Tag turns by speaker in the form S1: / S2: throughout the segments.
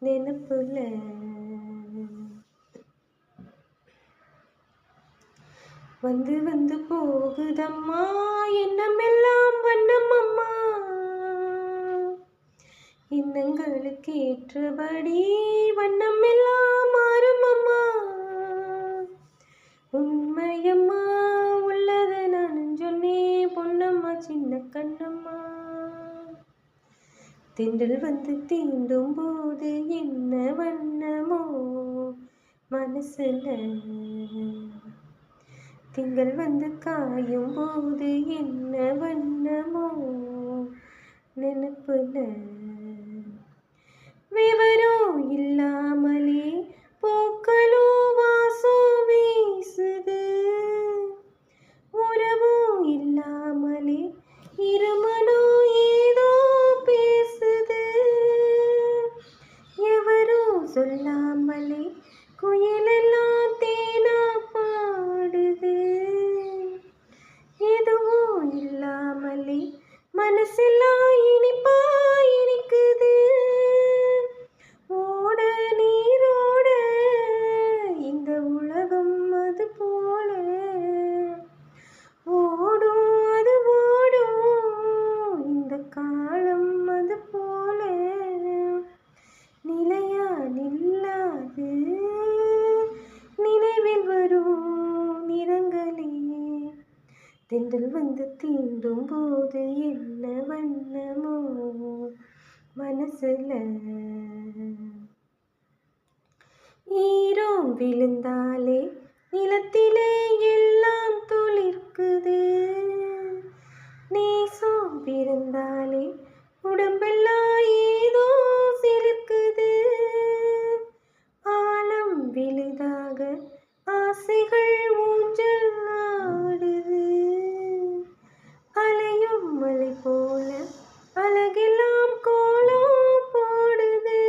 S1: நெனப்புல வந்து வந்து போகுதம்மா எண்ணமெல்லாம் வண்ணமம்மா எண்ணங்களுக்கு ஏற்றபடி வண்ணமெல்லாம் மாறுமம்மா உண்மையம்மா உள்ளத நான் சொன்னேன் பொன்னம்மா சின்ன கண்ணம்மா தென்றல் வந்து தீண்டும் போது என்ன வண்ணமோ மனசுல திங்கள் வந்து காயும் போது என்ன வண்ணமோ நினைப்புல விவரம் இல்லாமலே பூக்களோ வாசம் வீசுது உறவும் இல்லாமலே இருமனோ ஏதோ பேசுது எவரும் சொல்லாமலே குயிலெல்லாம் தேனா பாடுது எதுவும் இல்லாமலே மனசெல்லாம் இனிப்பா இனிக்குது ஓட நீரோட இந்த உலகம் அது போல ஓடும் அது ஓடும் இந்த காலம் அது போல நிலையா நில்லாது நினைவில் வரும் நிறங்களே தென்றல் வந்து தீண்டும் போது என்ன வண்ணமோ மனசுல ஈரம் விழுந்தாலே நிலத்திலே எல்லாம் துளிர்க்குது நேசம் பிறந்தாலே உடம்பெல்லாம் ஏதோ சிலிர்க்குது ஆழம் விழுதாக ஆசைகள் ஊஞ்சல் ஆடுது அலையும் மலை போல அழகெல்லாம் கோலம் போடுது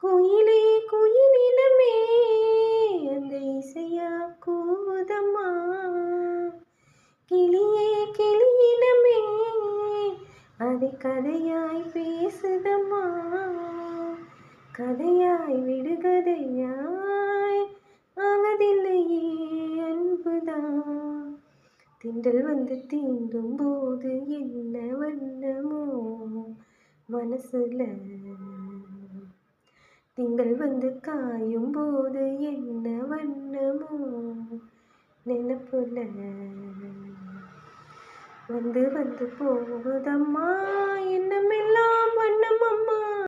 S1: குயிலே குயிலினமே அந்த இசையா கூதம்மா கிளியே கிளியினமே அதை கதையாய் பேசுதம்மா கதையாய் விடுகதையாய் ஆவதில்லையே அன்புதான் திண்டல் வந்து தீண்டும் போது என்ன வண்ணமோ மனசுல திங்கள் வந்து காயும் போது என்ன வண்ணமோ நினைப்புல வந்து வந்து போகுதம்மா எண்ணமெல்லாம் வண்ணமம்மா